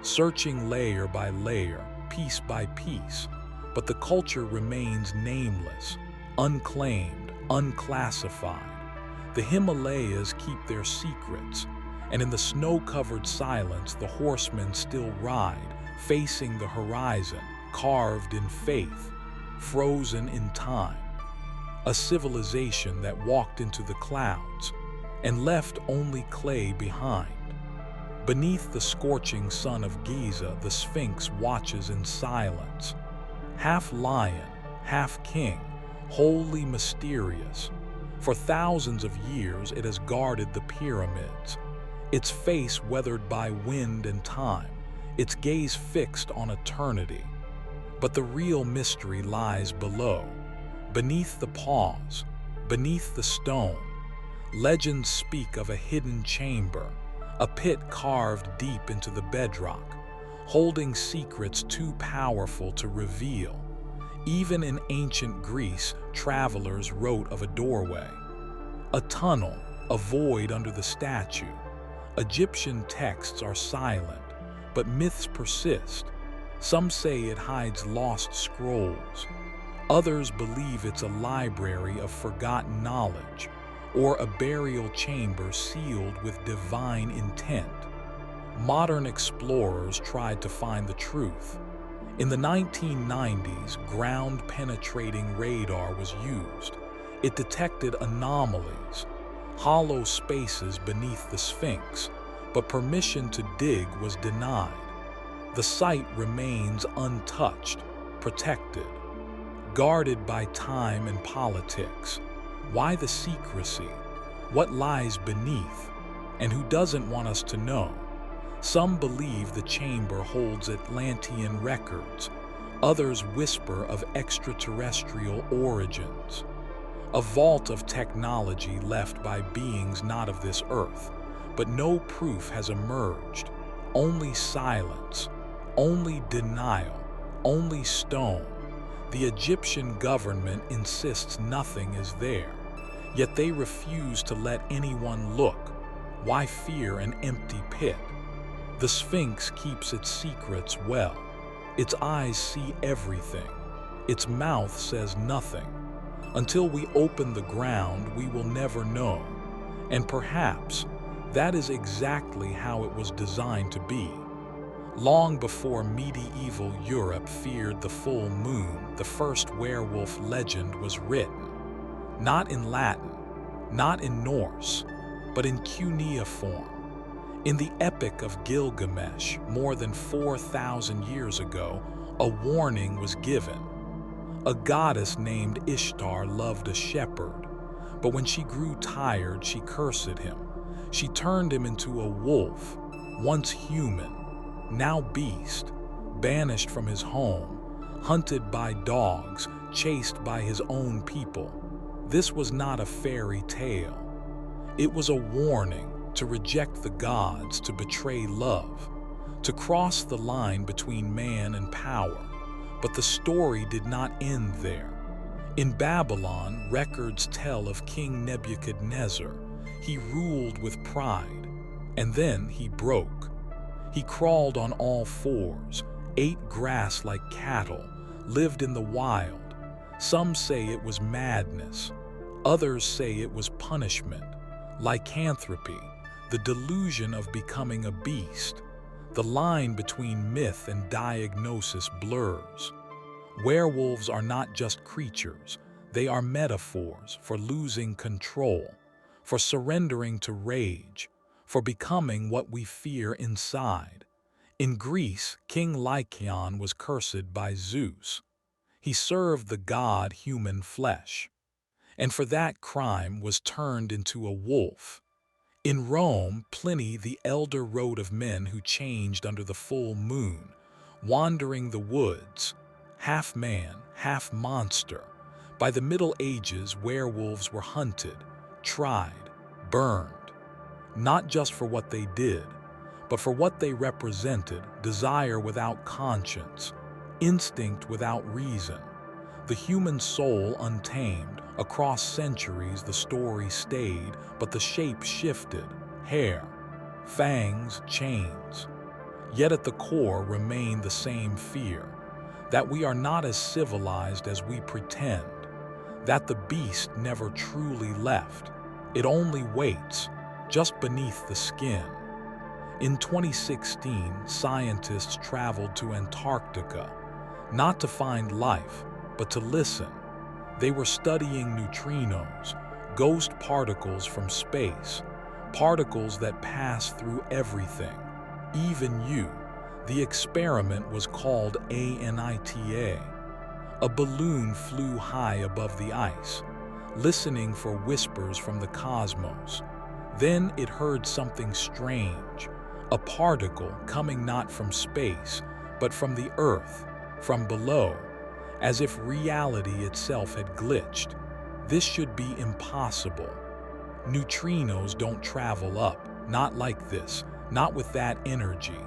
searching layer by layer, piece by piece, but the culture remains nameless, unclaimed, unclassified. The Himalayas keep their secrets, and in the snow-covered silence, the horsemen still ride, facing the horizon, carved in faith, frozen in time. A civilization that walked into the clouds and left only clay behind. Beneath the scorching sun of Giza, the Sphinx watches in silence. Half lion, half king, wholly mysterious. For thousands of years, it has guarded the pyramids, its face weathered by wind and time, its gaze fixed on eternity. But the real mystery lies below, beneath the pause, beneath the stone. Legends speak of a hidden chamber, a pit carved deep into the bedrock, holding secrets too powerful to reveal. Even in ancient Greece, travelers wrote of a doorway, a tunnel, a void under the statue. Egyptian texts are silent, but myths persist. Some say it hides lost scrolls. Others believe it's a library of forgotten knowledge, or a burial chamber sealed with divine intent. Modern explorers tried to find the truth. In the 1990s, ground-penetrating radar was used. It detected anomalies, hollow spaces beneath the Sphinx, but permission to dig was denied. The site remains untouched, protected, guarded by time and politics. Why the secrecy? What lies beneath? And who doesn't want us to know? Some believe the chamber holds Atlantean records. Others whisper of extraterrestrial origins. A vault of technology left by beings not of this earth. But no proof has emerged. Only silence. Only denial. Only stone. The Egyptian government insists nothing is there. Yet they refuse to let anyone look. Why fear an empty pit? The Sphinx keeps its secrets well. Its eyes see everything. Its mouth says nothing. Until we open the ground, we will never know. And perhaps that is exactly how it was designed to be. Long before medieval Europe feared the full moon, the first werewolf legend was written. Not in Latin, not in Norse, but in cuneiform. In the Epic of Gilgamesh, more than 4,000 years ago, a warning was given. A goddess named Ishtar loved a shepherd, but when she grew tired, she cursed him. She turned him into a wolf, once human, now beast, banished from his home, hunted by dogs, chased by his own people. This was not a fairy tale. It was a warning to reject the gods, to betray love, to cross the line between man and power. But the story did not end there. In Babylon, records tell of King Nebuchadnezzar. He ruled with pride, and then he broke. He crawled on all fours, ate grass like cattle, lived in the wild. Some say it was madness. Others say it was punishment, lycanthropy, the delusion of becoming a beast. The line between myth and diagnosis blurs. Werewolves are not just creatures. They are metaphors for losing control, for surrendering to rage, for becoming what we fear inside. In Greece, King Lycaon was cursed by Zeus. He served the god human flesh, and for that crime was turned into a wolf. In Rome, Pliny the Elder wrote of men who changed under the full moon, wandering the woods, half man, half monster. By the Middle Ages, werewolves were hunted, tried, burned, not just for what they did, but for what they represented: desire without conscience, instinct without reason, the human soul untamed. Across centuries, the story stayed, but the shape shifted: hair, fangs, chains. Yet at the core remained the same fear, that we are not as civilized as we pretend, that the beast never truly left. It only waits, just beneath the skin. In 2016, scientists traveled to Antarctica, not to find life, but to listen. They were studying neutrinos, ghost particles from space, particles that pass through everything, even you. The experiment was called ANITA. A balloon flew high above the ice, listening for whispers from the cosmos. Then it heard something strange, a particle coming not from space, but from the earth, from below, as if reality itself had glitched. This should be impossible. Neutrinos don't travel up, not like this, not with that energy.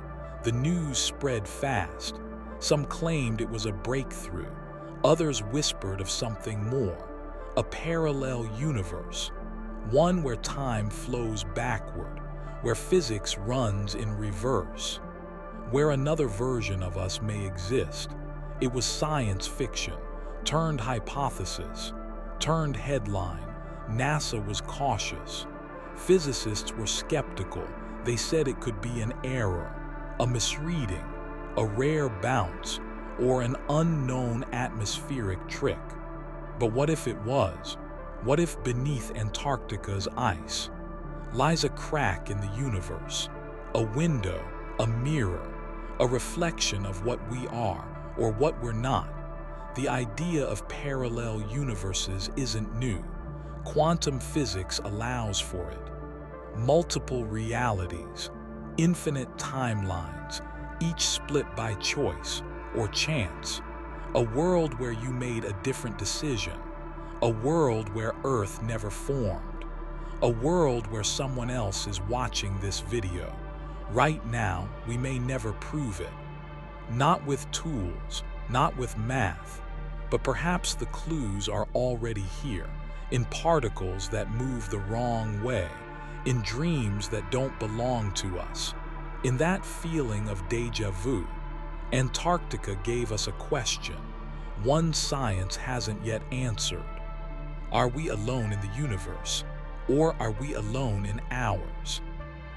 The news spread fast. Some claimed it was a breakthrough. Others whispered of something more, a parallel universe, one where time flows backward, where physics runs in reverse. where another version of us may exist. It was science fiction, turned hypothesis, turned headline. NASA was cautious. Physicists were skeptical. They said it could be an error, a misreading, a rare bounce, or an unknown atmospheric trick. But what if it was? What if beneath Antarctica's ice lies a crack in the universe, a window, a mirror, a reflection of what we are or what we're not? The idea of parallel universes isn't new. Quantum physics allows for it. Multiple realities, infinite timelines, each split by choice or chance. A world where you made a different decision. A world where Earth never formed. A world where someone else is watching this video. Right now, we may never prove it. Not with tools, not with math, but perhaps the clues are already here, in particles that move the wrong way, in dreams that don't belong to us. In that feeling of déjà vu, Antarctica gave us a question, one science hasn't yet answered. Are we alone in the universe, or are we alone in ours?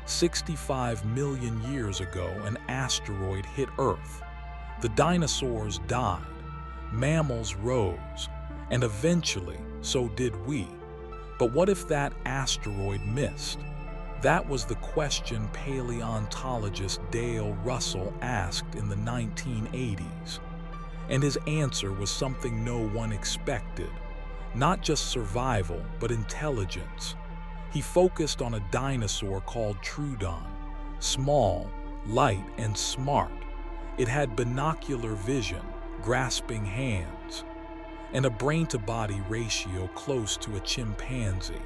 65 million years ago, an asteroid hit Earth. The dinosaurs died, mammals rose, and eventually, so did we. But what if that asteroid missed? That was the question paleontologist Dale Russell asked in the 1980s. And his answer was something no one expected. Not just survival, but intelligence. He focused on a dinosaur called Troodon, small, light, and smart. It had binocular vision, grasping hands, and a brain-to-body ratio close to a chimpanzee.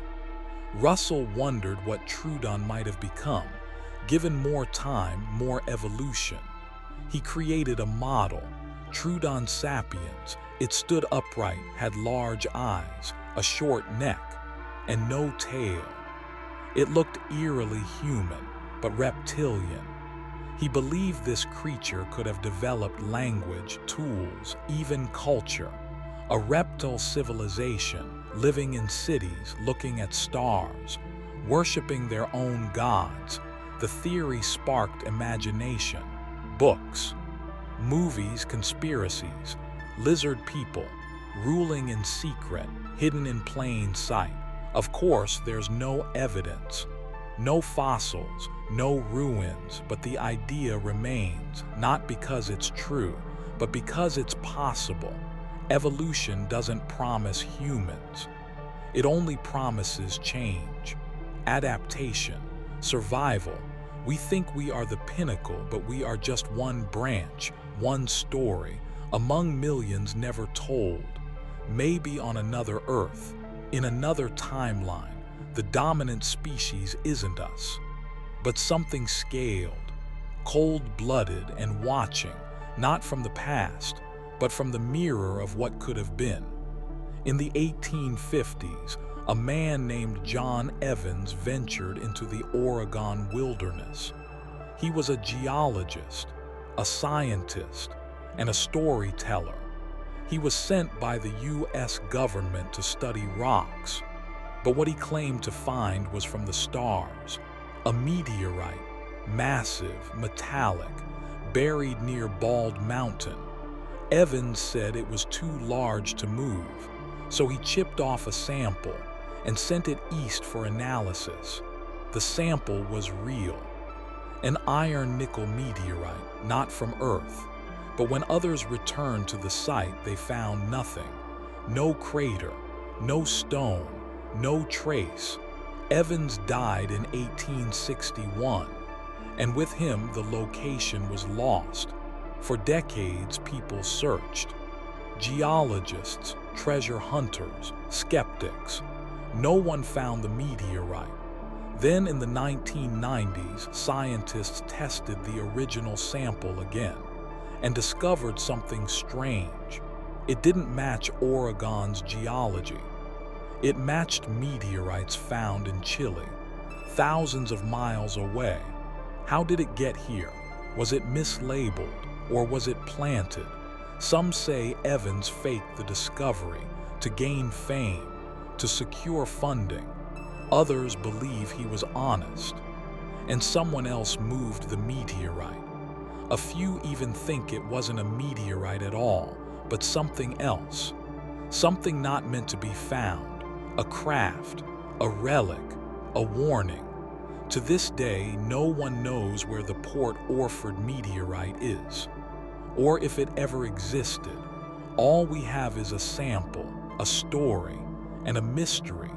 Russell wondered what Troodon might have become, given more time, more evolution. He created a model, Troodon sapiens. It stood upright, had large eyes, a short neck, and no tail. It looked eerily human, but reptilian. He believed this creature could have developed language, tools, even culture. A reptile civilization, living in cities, looking at stars, worshiping their own gods. The theory sparked imagination, books, movies, conspiracies, lizard people, ruling in secret, hidden in plain sight. Of course, there's no evidence, no fossils, no ruins, but the idea remains, not because it's true, but because it's possible. Evolution doesn't promise humans. It only promises change, adaptation, survival. We think we are the pinnacle, but we are just one branch, one story, among millions never told. Maybe on another Earth, in another timeline, the dominant species isn't us, but something scaled, cold-blooded and watching, not from the past, but from the mirror of what could have been. In the 1850s, a man named John Evans ventured into the Oregon wilderness. He was a geologist, a scientist, and a storyteller. He was sent by the U.S. government to study rocks, but what he claimed to find was from the stars. A meteorite, massive, metallic, buried near Bald Mountain. Evans said it was too large to move, so he chipped off a sample and sent it east for analysis. The sample was real, an iron-nickel meteorite, not from Earth. But when others returned to the site, they found nothing. No crater, no stone, no trace. Evans died in 1861, and with him the location was lost. For decades, people searched. Geologists, treasure hunters, skeptics. No one found the meteorite. Then in the 1990s, scientists tested the original sample again and discovered something strange. It didn't match Oregon's geology. It matched meteorites found in Chile, thousands of miles away. How did it get here? Was it mislabeled, or was it planted? Some say Evans faked the discovery to gain fame, to secure funding. Others believe he was honest, and someone else moved the meteorite. A few even think it wasn't a meteorite at all, but something else. Something not meant to be found, a craft, a relic, a warning. To this day, no one knows where the Port Orford meteorite is, or if it ever existed. All we have is a sample, a story, and a mystery,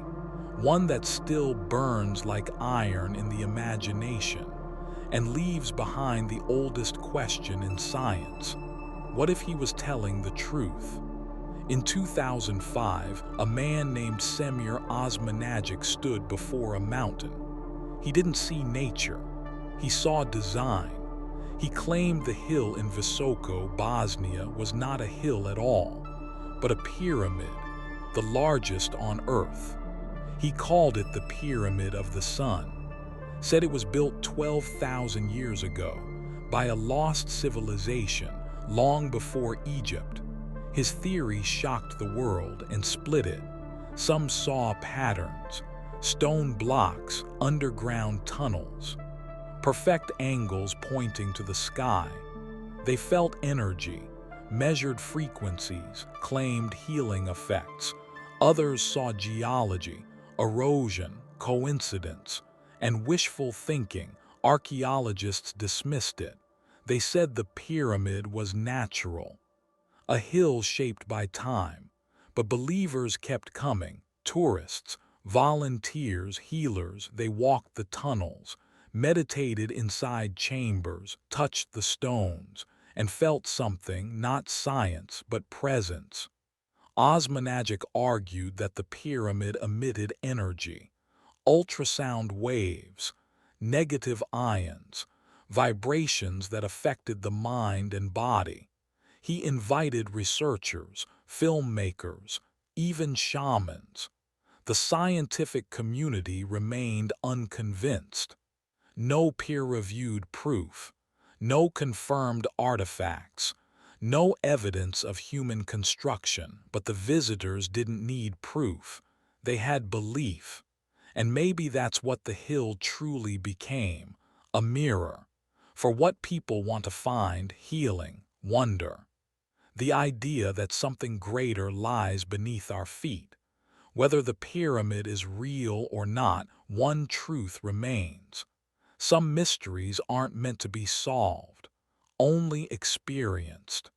one that still burns like iron in the imagination and leaves behind the oldest question in science. What if he was telling the truth? In 2005, a man named Semir Osmanagic stood before a mountain. He didn't see nature. He saw design. He claimed the hill in Visoko, Bosnia, was not a hill at all, but a pyramid, the largest on Earth. He called it the Pyramid of the Sun, said it was built 12,000 years ago by a lost civilization long before Egypt. His theory shocked the world and split it. Some saw patterns, stone blocks, underground tunnels, perfect angles pointing to the sky. They felt energy, measured frequencies, claimed healing effects. Others saw geology, erosion, coincidence, and wishful thinking. Archaeologists dismissed it. They said the pyramid was natural, a hill shaped by time. But believers kept coming. Tourists, volunteers, healers. They walked the tunnels, meditated inside chambers, touched the stones, and felt something, not science, but presence. Osmanagic argued that the pyramid emitted energy, ultrasound waves, negative ions, vibrations that affected the mind and body. He invited researchers, filmmakers, even shamans. The scientific community remained unconvinced. No peer-reviewed proof, no confirmed artifacts, no evidence of human construction. But the visitors didn't need proof. They had belief. And maybe that's what the hill truly became, a mirror for what people want to find: healing, wonder. The idea that something greater lies beneath our feet. Whether the pyramid is real or not, one truth remains. Some mysteries aren't meant to be solved, only experienced.